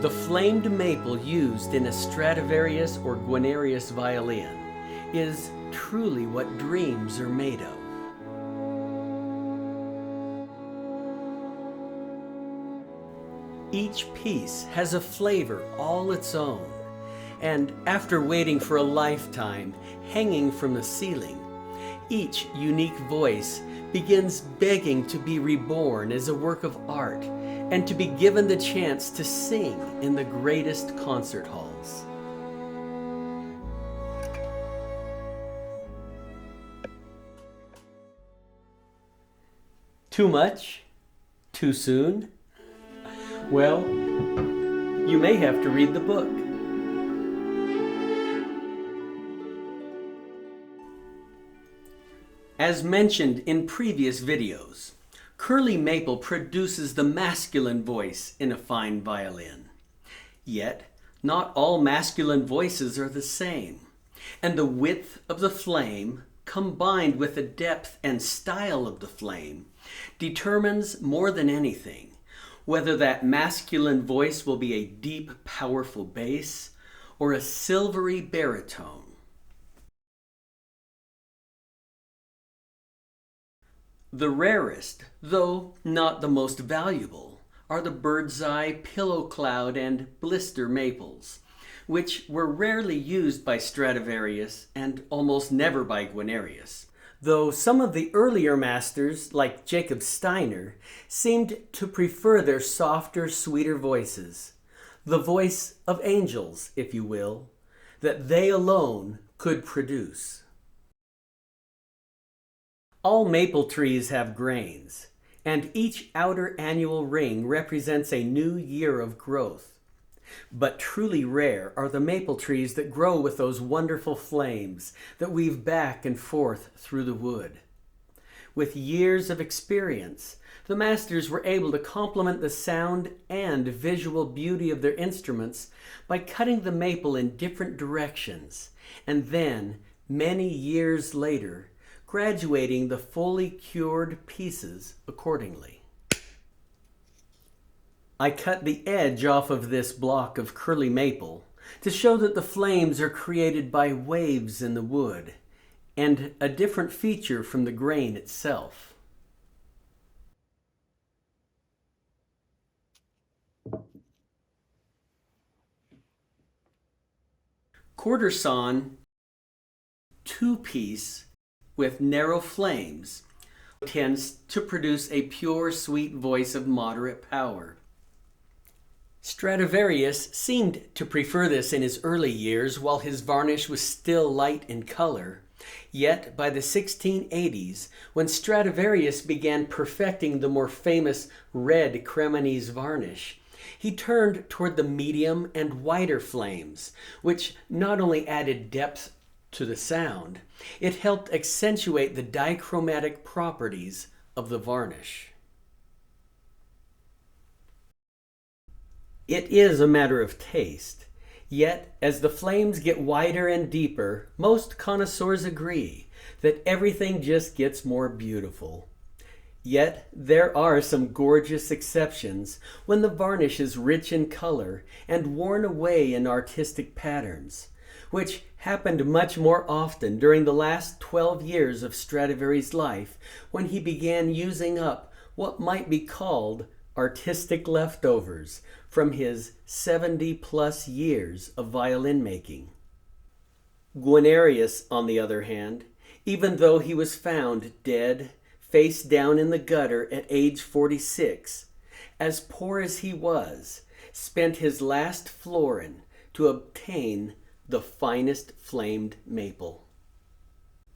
The flamed maple used in a Stradivarius or Guarnerius violin is truly what dreams are made of. Each piece has a flavor all its own, and after waiting for a lifetime hanging from the ceiling, each unique voice begins begging to be reborn as a work of art and to be given the chance to sing in the greatest concert halls. Too much? Too soon? Well, you may have to read the book. As mentioned in previous videos, curly maple produces the masculine voice in a fine violin. Yet, not all masculine voices are the same, and the width of the flame, combined with the depth and style of the flame, determines more than anything whether that masculine voice will be a deep, powerful bass or a silvery baritone. The rarest, though not the most valuable, are the bird's eye, pillow cloud, and blister maples, which were rarely used by Stradivarius and almost never by Guarnerius, though some of the earlier masters, like Jacob Steiner, seemed to prefer their softer, sweeter voices, the voice of angels, if you will, that they alone could produce. All maple trees have grains, and each outer annual ring represents a new year of growth. But truly rare are the maple trees that grow with those wonderful flames that weave back and forth through the wood. With years of experience, the masters were able to complement the sound and visual beauty of their instruments by cutting the maple in different directions, and then, many years later, graduating the fully cured pieces accordingly. I cut the edge off of this block of curly maple to show that the flames are created by waves in the wood and a different feature from the grain itself. Quarter sawn, two-piece with narrow flames tends to produce a pure, sweet voice of moderate power. Stradivarius seemed to prefer this in his early years while his varnish was still light in color. Yet by the 1680s, when Stradivarius began perfecting the more famous red Cremonese varnish, he turned toward the medium and wider flames, which not only added depth to the sound, it helped accentuate the dichromatic properties of the varnish. It is a matter of taste, yet as the flames get wider and deeper, most connoisseurs agree that everything just gets more beautiful. Yet there are some gorgeous exceptions when the varnish is rich in color and worn away in artistic patterns, which happened much more often during the last 12 years of Stradivari's life, when he began using up what might be called artistic leftovers from his 70-plus years of violin making. Guarnerius, on the other hand, even though he was found dead, face down in the gutter at age 46, as poor as he was, spent his last florin to obtain the finest flamed maple.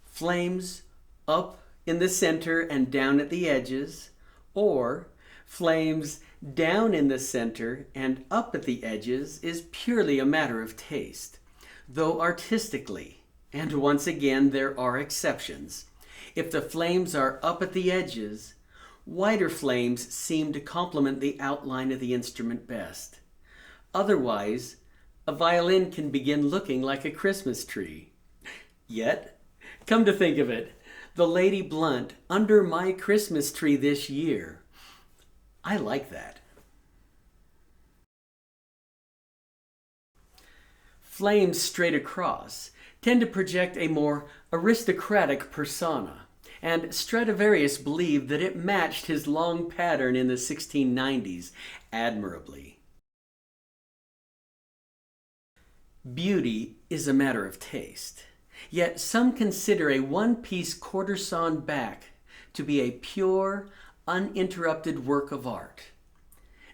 Flames up in the center and down at the edges, or flames down in the center and up at the edges, is purely a matter of taste, though artistically, and once again there are exceptions, if the flames are up at the edges, wider flames seem to complement the outline of the instrument best. Otherwise, a violin can begin looking like a Christmas tree. Yet, come to think of it, the Lady Blunt under my Christmas tree this year, I like that. Flames straight across tend to project a more aristocratic persona, and Stradivarius believed that it matched his long pattern in the 1690s admirably. Beauty is a matter of taste, yet some consider a one-piece quarter-sawn back to be a pure, uninterrupted work of art,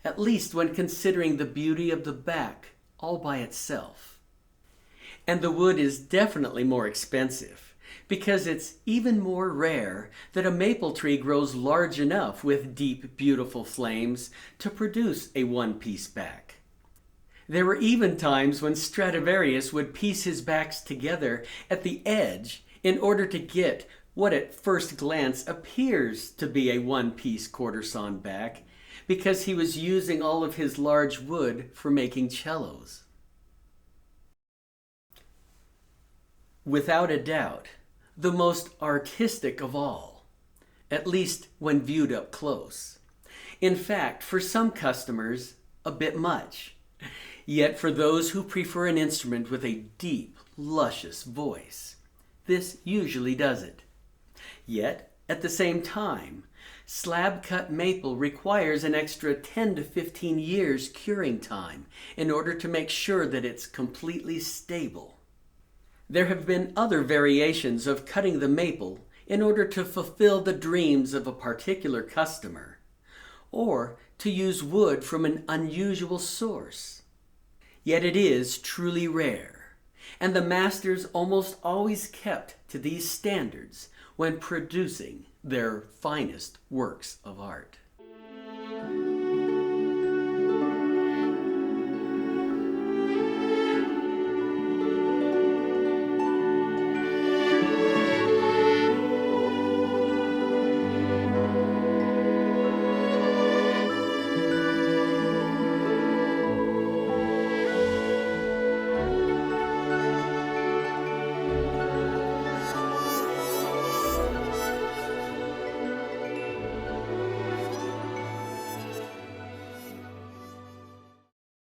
at least when considering the beauty of the back all by itself. And the wood is definitely more expensive, because it's even more rare that a maple tree grows large enough with deep, beautiful flames to produce a one-piece back. There were even times when Stradivarius would piece his backs together at the edge in order to get what at first glance appears to be a one-piece quarter-sawn back, because he was using all of his large wood for making cellos. Without a doubt, the most artistic of all, at least when viewed up close. In fact, for some customers, a bit much. Yet for those who prefer an instrument with a deep, luscious voice, this usually does it. Yet, at the same time, slab-cut maple requires an extra 10 to 15 years curing time in order to make sure that it's completely stable. There have been other variations of cutting the maple in order to fulfill the dreams of a particular customer, or to use wood from an unusual source. Yet it is truly rare, and the masters almost always kept to these standards when producing their finest works of art.